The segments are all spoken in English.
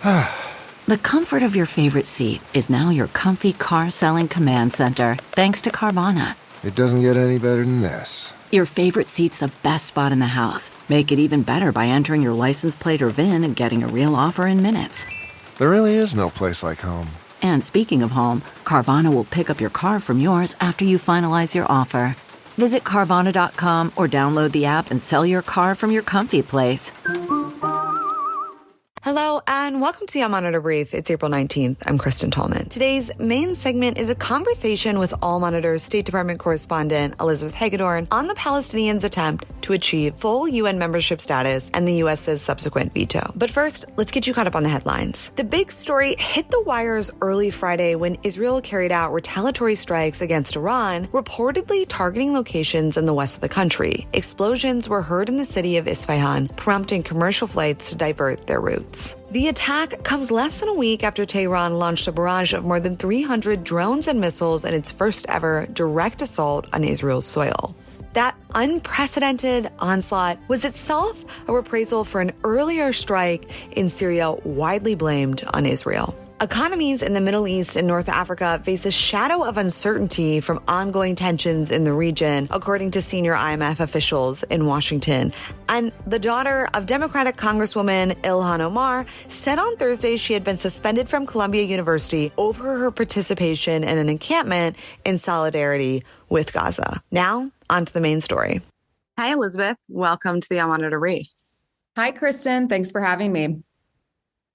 The comfort of your favorite seat is now your comfy car selling command center, thanks to Carvana. It doesn't get any better than this. Your favorite seat's the best spot in the house. Make it even better by entering your license plate or VIN and getting a real offer in minutes. There really is no place like home. And speaking of home, Carvana will pick up your car from yours after you finalize your offer. Visit Carvana.com or download the app and sell your car from your comfy place. Hello and welcome to the Monitor Brief. It's April 19th. I'm Kristen Tallman. Today's main segment is a conversation with All Monitor's State Department correspondent Elizabeth Hagedorn on the Palestinians' attempt to achieve full UN membership status and the U.S.'s subsequent veto. But first, let's get you caught up on the headlines. The big story hit the wires early Friday when Israel carried out retaliatory strikes against Iran, reportedly targeting locations in the west of the country. Explosions were heard in the city of Isfahan, prompting commercial flights to divert their routes. The attack comes less than a week after Tehran launched a barrage of more than 300 drones and missiles in its first ever direct assault on Israel's soil. That unprecedented onslaught was itself a reprisal for an earlier strike in Syria widely blamed on Israel. Economies in the Middle East and North Africa face a shadow of uncertainty from ongoing tensions in the region, according to senior IMF officials in Washington. And the daughter of Democratic Congresswoman Ilhan Omar said on Thursday she had been suspended from Columbia University over her participation in an encampment in solidarity with Gaza. Now, on to the main story. Hi, Elizabeth. Welcome to the I Monitor Brief. Hi, Kristen. Thanks for having me.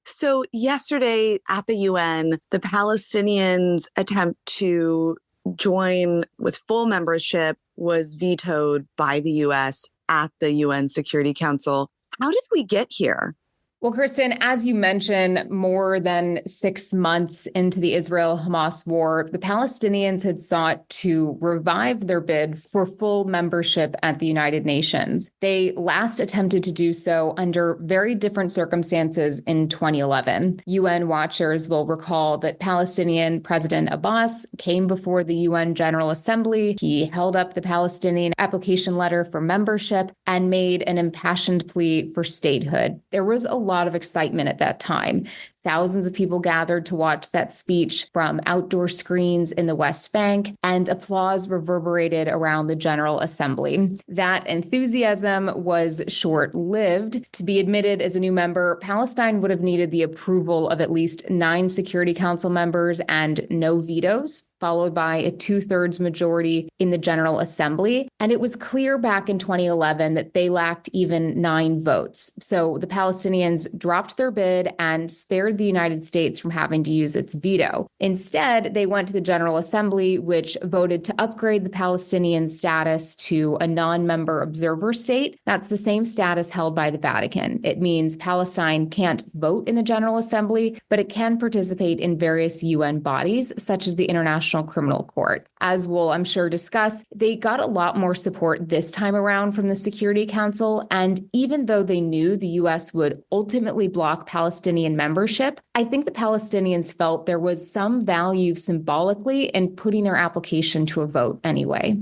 So yesterday at the UN, the Palestinians' attempt to join with full membership was vetoed by the U.S. at the UN Security Council. How did we get here? Well, Kristen, as you mentioned, more than 6 months into the Israel-Hamas war, the Palestinians had sought to revive their bid for full membership at the United Nations. They last attempted to do so under very different circumstances in 2011. UN watchers will recall that Palestinian President Abbas came before the UN General Assembly. He held up the Palestinian application letter for membership and made an impassioned plea for statehood. There was a lot of excitement at that time. Thousands of people gathered to watch that speech from outdoor screens in the West Bank, and applause reverberated around the General Assembly. That enthusiasm was short-lived. To be admitted as a new member, Palestine would have needed the approval of at least 9 Security Council members and no vetoes, followed by a 2/3 majority in the General Assembly. And it was clear back in 2011 that they lacked even 9 votes. So the Palestinians dropped their bid and spared the United States from having to use its veto. Instead, they went to the General Assembly, which voted to upgrade the Palestinian status to a non-member observer state. That's the same status held by the Vatican. It means Palestine can't vote in the General Assembly, but it can participate in various UN bodies, such as the International Criminal Court. As we'll, I'm sure, discuss, they got a lot more support this time around from the Security Council. And even though they knew the U.S. would ultimately block Palestinian membership, I think the Palestinians felt there was some value symbolically in putting their application to a vote anyway.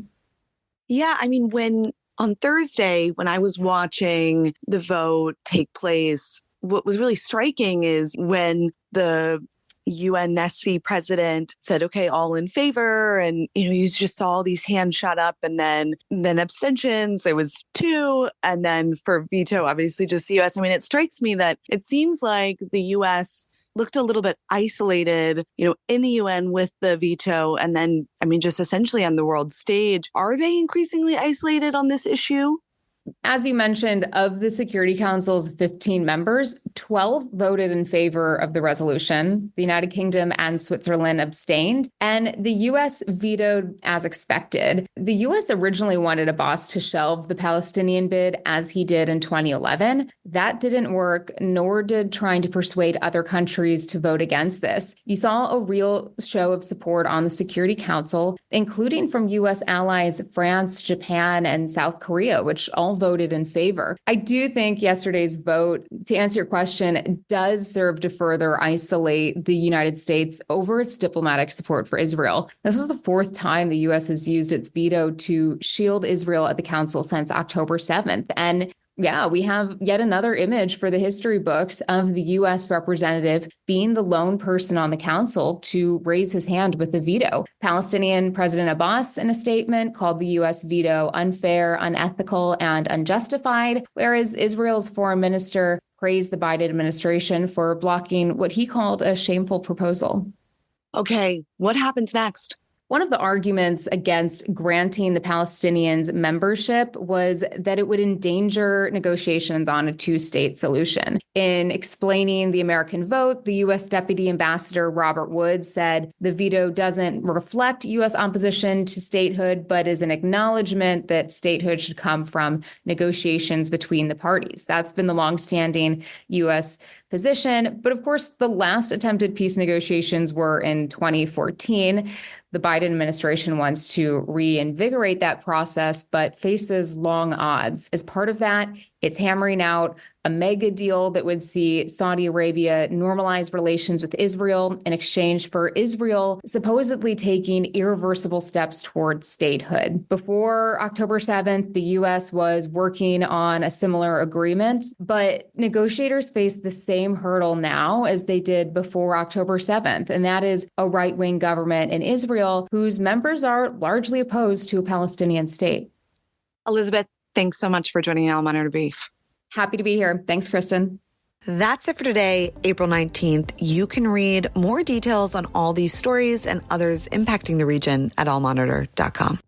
Yeah, I mean, on Thursday, when I was watching the vote take place, what was really striking is when the UNSC president said, okay, all in favor. And, you just saw all these hands shot up and then abstentions. There was 2. And then for veto, obviously just the US. I mean, it strikes me that it seems like the US looked a little bit isolated, in the UN with the veto. And then, just essentially on the world stage. Are they increasingly isolated on this issue? As you mentioned, of the Security Council's 15 members, 12 voted in favor of the resolution. The United Kingdom and Switzerland abstained, and the U.S. vetoed as expected. The U.S. originally wanted Abbas to shelve the Palestinian bid as he did in 2011. That didn't work, nor did trying to persuade other countries to vote against this. You saw a real show of support on the Security Council, including from U.S. allies France, Japan, and South Korea, which all voted in favor. I do think yesterday's vote, to answer your question, does serve to further isolate the United States over its diplomatic support for Israel. This is the 4th time the U.S. has used its veto to shield Israel at the council since October 7th. And Yeah, we have yet another image for the history books of the U.S. representative being the lone person on the council to raise his hand with a veto. Palestinian President Abbas, in a statement, called the U.S. veto unfair, unethical, and unjustified, whereas Israel's foreign minister praised the Biden administration for blocking what he called a shameful proposal. Okay, what happens next? One of the arguments against granting the Palestinians membership was that it would endanger negotiations on a two-state solution. In explaining the American vote, the U.S. Deputy Ambassador Robert Wood said the veto doesn't reflect U.S. opposition to statehood, but is an acknowledgement that statehood should come from negotiations between the parties. That's been the longstanding U.S. position. But of course, the last attempted peace negotiations were in 2014. The Biden administration wants to reinvigorate that process, but faces long odds. As part of that, it's hammering out a mega deal that would see Saudi Arabia normalize relations with Israel in exchange for Israel supposedly taking irreversible steps towards statehood. Before October 7th, the U.S. was working on a similar agreement, but negotiators face the same hurdle now as they did before October 7th, and that is a right-wing government in Israel whose members are largely opposed to a Palestinian state. Elizabeth, thanks so much for joining Al Monitor Brief. Happy to be here. Thanks, Kristen. That's it for today, April 19th. You can read more details on all these stories and others impacting the region at allmonitor.com.